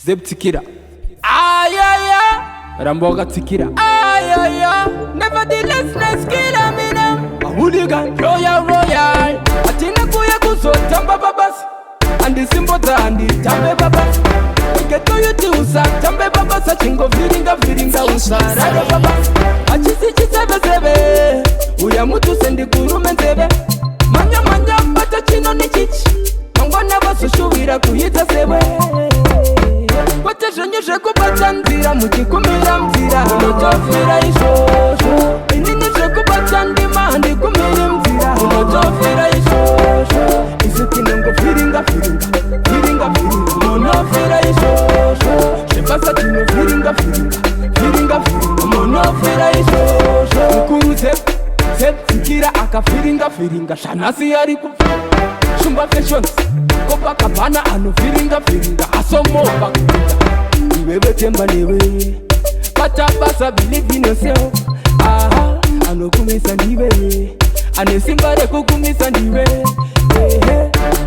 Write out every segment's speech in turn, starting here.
Zeb Tikira. Ayaya. Ramboga Tikira. Ayaya. Nevertheless, let's kill a mina. A hooligan, royal. Atina kuya kusota babas. And the symbol and the tambe babas. Get to you to usa tambe babas. A chingo viringa usa rada babas. Achisi chisebe. Uya mutu sendi kurumenzebe. Manya bata chino ni chichi. Mangwana basushuwira kuhita sewe. Watashonyeshe kubata nzira muchikumira mzira. Unotofira ishosho. Ininishe kubata ndima ndikumira mzira. Unotofira ishosho. Isikinongo firinga. Monofira ishosho. Shibasa tino firinga. Monofira ishosho. Ukuru Zeb Tikira aka firinga. Shanasi yari kufi. Shumba fashions. Kopa kabana anu firinga. Asomo bakuta. Iwewe temba newe. Basa believe in yourself. Ano kumisa niwe. Ane simbare kukumisa niwe.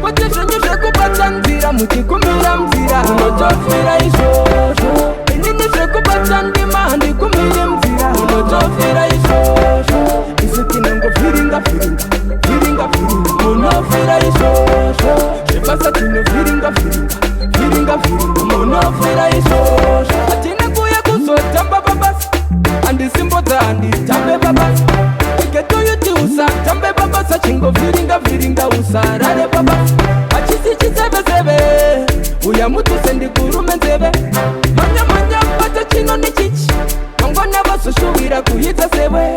Watashonyeshe kubata nzira muchikumira mzira. Unotofira ishosho. Ininishe kubata ndima ndikumira mzira. Unotofira ishosho. Isikinongo firinga. Monofira ishosho. Shibasa tino firinga. Monofira ishosho. Atina kuya kusota babas. Andi simbota andi tambe babas. Geto yuti usa tambe babas. Achingo firinga usa rade babas. Achisi chisebe. Uya mutu sendi kurumenzebe. Manya bata chino ni chichi. Mangwana basushuwira kuhita sewe.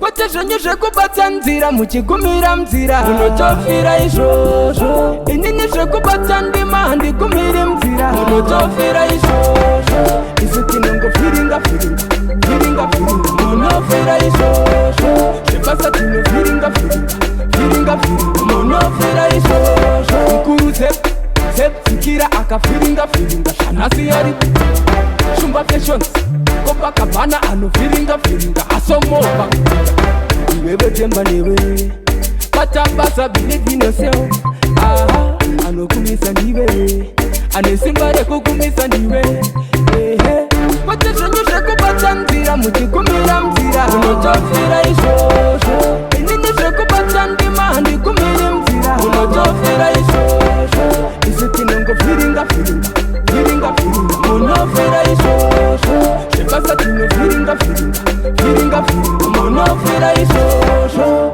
Watashonyeshe kubata nzira muchikumira mzira. Unotofira ishosho. Ininishe kubata ndima ndikumira mzira. Unotofira ishosho. Isikinongo firinga. Monofira ishosho. Shibasa tino firinga. Monofira ishosho. Ukuru Zeb Tikira aka firinga. Shanasi yari Shumba fashions. Kopa kabana anu firinga. Asomo bakuta. Iwewe temba newe. Basa believe in yourself. Ano kumisa niwe. Ane simbare kukumisa niwe. Watashonyeshe kubata nzira muchikumira mzira. Unotofira ishosho. Ininishe kubata ndima ndikumira mzira. Unotofira ishosho. Isikinongo firinga. Monofira ishosho. Shibasa tino firinga. Monofira ishosho.